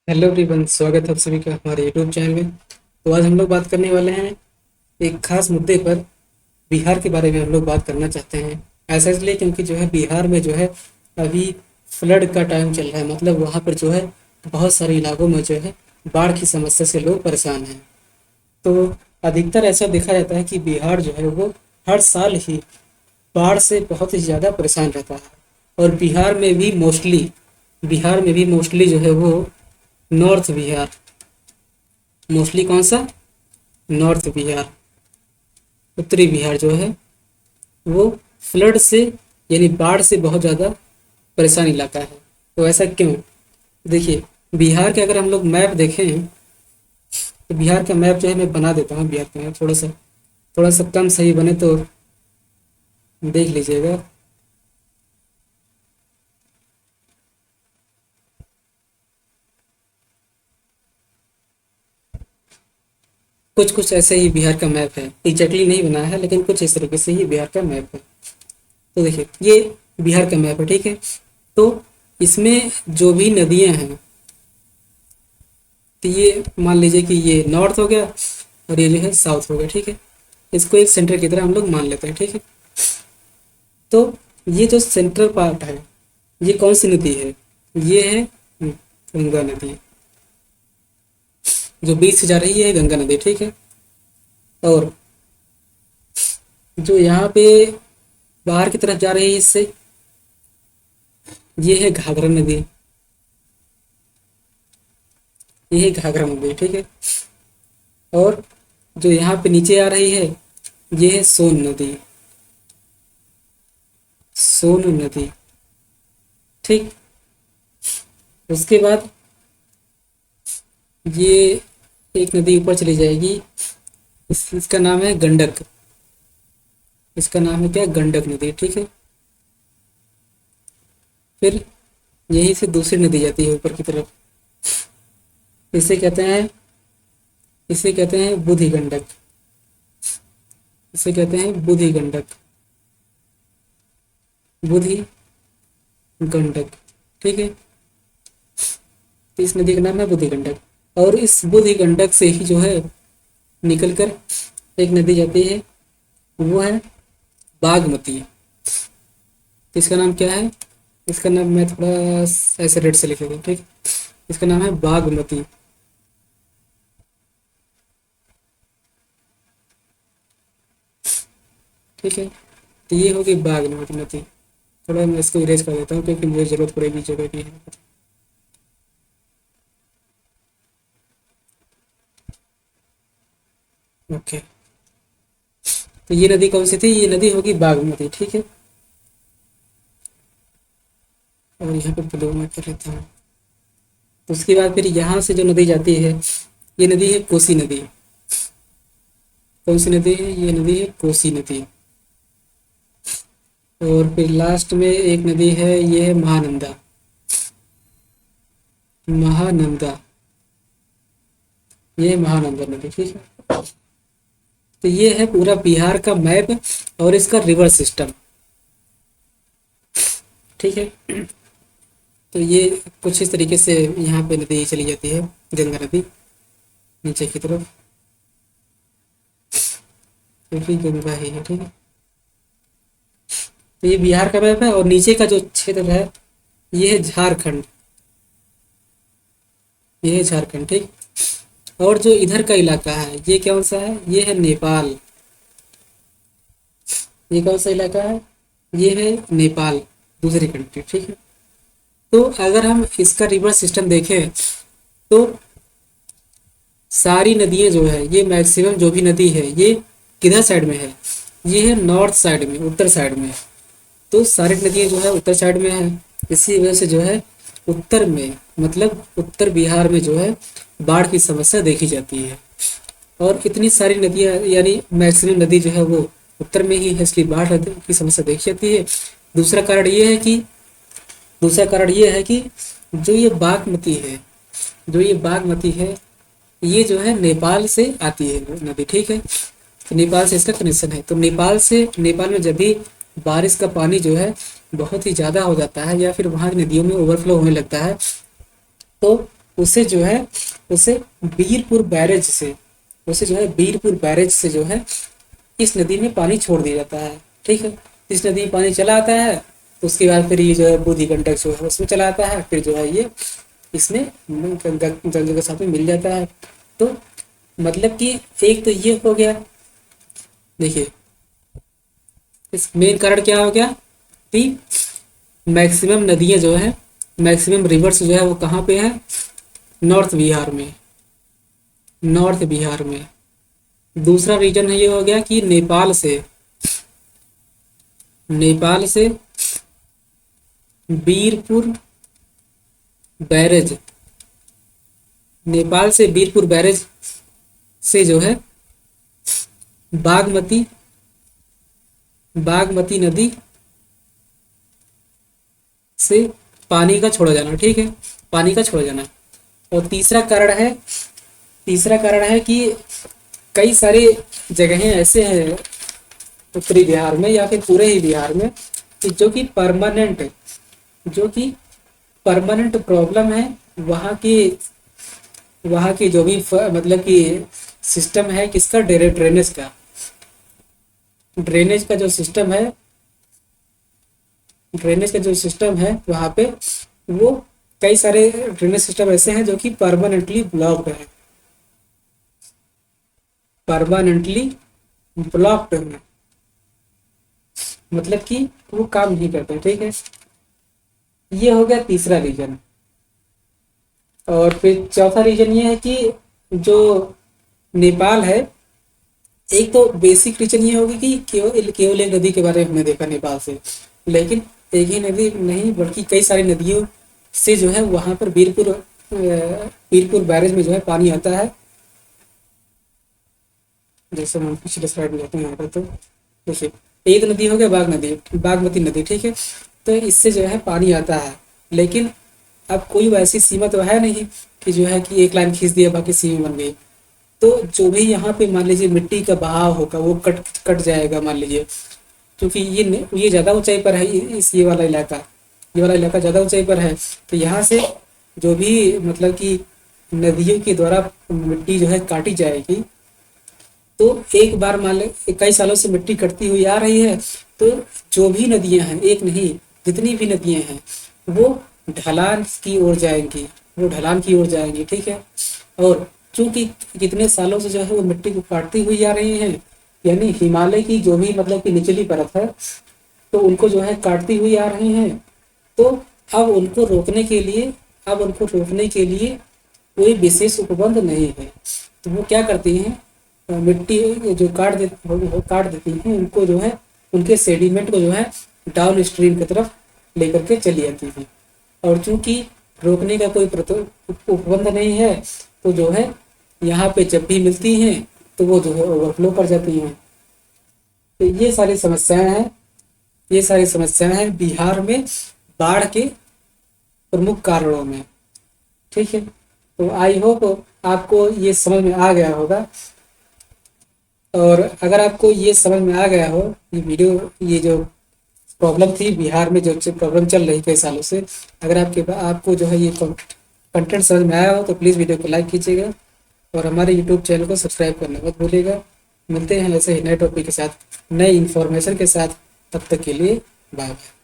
Hello everyone, स्वागत है आप सभी का हमारे यूट्यूब चैनल में। तो आज हम लोग बात करने वाले हैं एक खास मुद्दे पर। बिहार के बारे में हम लोग बात करना चाहते हैं। ऐसा इसलिए क्योंकि जो है बिहार में जो है अभी फ्लड का टाइम चल रहा है। मतलब वहाँ पर जो है बहुत सारे इलाकों में जो है बाढ़ की समस्या से लोग परेशान हैं। तो अधिकतर ऐसा देखा जाता है कि बिहार जो है वो हर साल ही बाढ़ से बहुत ही ज़्यादा परेशान रहता है। और बिहार में भी मोस्टली जो है वो नॉर्थ बिहार, मोस्टली कौन सा, नॉर्थ बिहार, उत्तरी बिहार जो है वो फ्लड से यानी बाढ़ से बहुत ज़्यादा परेशान इलाका है। तो ऐसा क्यों? देखिए, बिहार के अगर हम लोग मैप देखें तो बिहार का मैप जो है मैं बना देता हूँ। बिहार का मैप थोड़ा सा कम सही बने तो देख लीजिएगा। कुछ कुछ ऐसे ही बिहार का मैप है, एग्जैक्टली नहीं बना है लेकिन कुछ इस तरीके से ही बिहार का मैप है। तो देखिए, ये बिहार का मैप है, ठीक है। तो इसमें जो भी नदियां हैं, तो ये मान लीजिए कि ये नॉर्थ हो गया और ये जो है साउथ हो गया, ठीक है। इसको एक सेंटर की तरह हम लोग मान लेते हैं, ठीक है। तो ये जो सेंट्रल पार्ट है, ये कौन सी नदी है? ये है गंगा नदी। जो बीच से जा रही है गंगा नदी, ठीक है। और जो यहाँ पे बाहर की तरफ जा रही है इससे, ये है घाघरा नदी। ये है घाघरा नदी, ठीक है। और जो यहाँ पे नीचे आ रही है, ये है सोन नदी। सोन नदी, ठीक। उसके बाद ये एक नदी ऊपर चली जाएगी। इसका नाम है गंडक। इसका नाम है क्या? गंडक नदी, ठीक है। फिर यहीं से दूसरी नदी जाती है ऊपर की तरफ। इसे कहते हैं इसे कहते हैं बुधि गंडक। इसे कहते हैं बुधि गंडक, बुधि गंडक, ठीक है। तो इस नदी का नाम है बुधि गंडक। और इस बुधि गंडक से ही जो है निकलकर एक नदी जाती है, वो है बागमती। तो इसका नाम क्या है? इसका नाम मैं थोड़ा ऐसे रेड से लिख देता हूँ, ठीक है। इसका नाम है बागमती, ठीक है। तो ये होगी बागमती नदी। थोड़ा मैं इसको इरेज कर देता हूँ क्योंकि मुझे जरूरत पड़ेगी जगह की है। ओके। तो ये नदी कौन सी थी? ये नदी होगी बागमती, ठीक है। और यहाँ पे ब्लू में कर लेता हूँ। तो उसके बाद फिर यहाँ से जो नदी जाती है, ये नदी है कोसी नदी। कौन सी नदी है? ये नदी है कोसी नदी। और फिर लास्ट में एक नदी है, ये है महानंदा। महानंदा, ये है महानंदा नदी, ठीक है। तो ये है पूरा बिहार का मैप और इसका रिवर सिस्टम, ठीक है। तो ये कुछ इस तरीके से यहाँ पे नदी चली जाती है, गंगा नदी नीचे की तरफ, क्योंकि गंगा ही है, ठीक है। तो ये बिहार का मैप है और नीचे का जो क्षेत्र है, ये है झारखंड। ये है झारखंड, ठीक। और जो इधर का इलाका है, ये कौन सा है? ये है नेपाल। ये कौन सा इलाका है? ये है नेपाल, दूसरी कंट्री, ठीक है। तो अगर हम इसका रिवर सिस्टम देखें तो सारी नदियां जो है, ये मैक्सिमम जो भी नदी है, ये किधर साइड में है? ये है नॉर्थ साइड में, उत्तर साइड में। तो सारी नदियां जो है उत्तर साइड में है। इसी वजह से जो है उत्तर में, मतलब उत्तर बिहार में जो है बाढ़ की समस्या देखी जाती है। और इतनी सारी नदियां यानी मैक्सिमम नदी जो है वो उत्तर में ही है, इसलिए बाढ़ की समस्या देखी जाती है। दूसरा कारण ये है कि दूसरा कारण ये है कि जो ये बागमती है जो ये बागमती है, ये जो है नेपाल से आती है वो नदी, ठीक है। तो नेपाल से इसका कनेक्शन है। तो नेपाल में जब भी बारिश का पानी जो है बहुत ही ज़्यादा हो जाता है या फिर वहाँ की नदियों में ओवरफ्लो होने लगता है, तो उसे जो है उसे बीरपुर बैरेज से उसे जो है बीरपुर बैरेज से जो है इस नदी में पानी छोड़ दिया जाता है। ठीक है, इस नदी में पानी चला आता है, तो उसके बाद फिर ये जो है बूंदी गंडक जो है उसमें चला आता है, फिर जो है ये इसमें गंगा के साथ में मिल जाता है। तो मतलब कि एक तो ये हो गया। देखिए, इस मेन कारण क्या हो गया कि मैक्सिमम नदियां जो है, मैक्सिमम रिवर्स जो है वो कहाँ पे है, नॉर्थ बिहार में, नॉर्थ बिहार में। दूसरा रीजन है ये हो गया कि नेपाल से बीरपुर बैरेज, नेपाल से बीरपुर बैरेज से जो है बागमती बागमती नदी से पानी का छोड़ा जाना। ठीक है, पानी का छोड़ा जाना। और तीसरा कारण है कि कई सारे जगहें ऐसे हैं उत्तरी बिहार में या फिर पूरे ही बिहार में कि जो कि परमानेंट प्रॉब्लम है वहाँ की जो भी मतलब कि सिस्टम है किसका, ड्रेनेज का जो सिस्टम है, वहाँ पे वो कई सारे ड्रेनेज सिस्टम ऐसे हैं जो कि परमानेंटली ब्लॉक्ड है, मतलब कि वो काम नहीं करते। ठीक है, ये हो गया तीसरा रीजन। और फिर चौथा रीजन ये है कि जो नेपाल है, एक तो बेसिक रीजन ये होगी कि केवल एक नदी के बारे में हमने देखा नेपाल से, लेकिन एक ही नदी नहीं बल्कि कई सारी नदियों से जो है वहां पर बीरपुर बैरेज में जो है पानी आता है। जैसे हम पिछले स्लाइड में जाते हैं यहाँ पर, तो देखिए एक नदी हो गया बागमती नदी। ठीक है, तो इससे जो है पानी आता है, लेकिन अब कोई वैसी सीमा तो है नहीं कि जो है कि एक लाइन खींच दिया बाकी सीमा बन गई। तो जो भी यहाँ पे मान लीजिए मिट्टी का बहाव होगा वो कट जाएगा, मान लीजिए, क्योंकि ये ज़्यादा ऊंचाई पर है, ये वाला इलाका ज़्यादा ऊंचाई पर है। तो यहाँ से जो भी मतलब कि नदियों के द्वारा मिट्टी जो है काटी जाएगी, तो एक बार मान ले कई सालों से मिट्टी कटती हुई आ रही है, तो जो भी नदियां हैं, एक नहीं जितनी भी नदियां हैं वो ढलान की ओर जाएंगी। ठीक है, और चूंकि कितने सालों से जो है वो मिट्टी को काटती हुई आ रही हैं, यानी हिमालय की जो भी मतलब कि निचली परत है, तो उनको जो है काटती हुई आ रही हैं। तो अब उनको रोकने के लिए कोई विशेष उपबंध नहीं है। तो वो क्या करती हैं, मिट्टी जो काट देती हैं, उनको जो है उनके सेडिमेंट को जो है डाउन स्ट्रीम की तरफ लेकर के चली जाती हैं। और चूंकि रोकने का कोई उपबंध नहीं है, तो जो है यहाँ पे जब भी मिलती हैं तो वो जो है ओवरफ्लो कर जाती हैं। तो ये सारी समस्याएं हैं बिहार में बाढ़ के प्रमुख कारणों में। ठीक है, तो आई होप आपको ये समझ में आ गया होगा। और अगर आपको ये समझ में आ गया हो ये जो प्रॉब्लम थी बिहार में, जो प्रॉब्लम चल रही कई सालों से, अगर आपको जो है ये कंटेंट समझ में आया हो तो प्लीज़ वीडियो को लाइक कीजिएगा और हमारे यूट्यूब चैनल को सब्सक्राइब करना मत भूलिएगा। मिलते हैं ऐसे ही नए टॉपिक के साथ, नए इन्फॉर्मेशन के साथ। तब तक के लिए बाय बाय।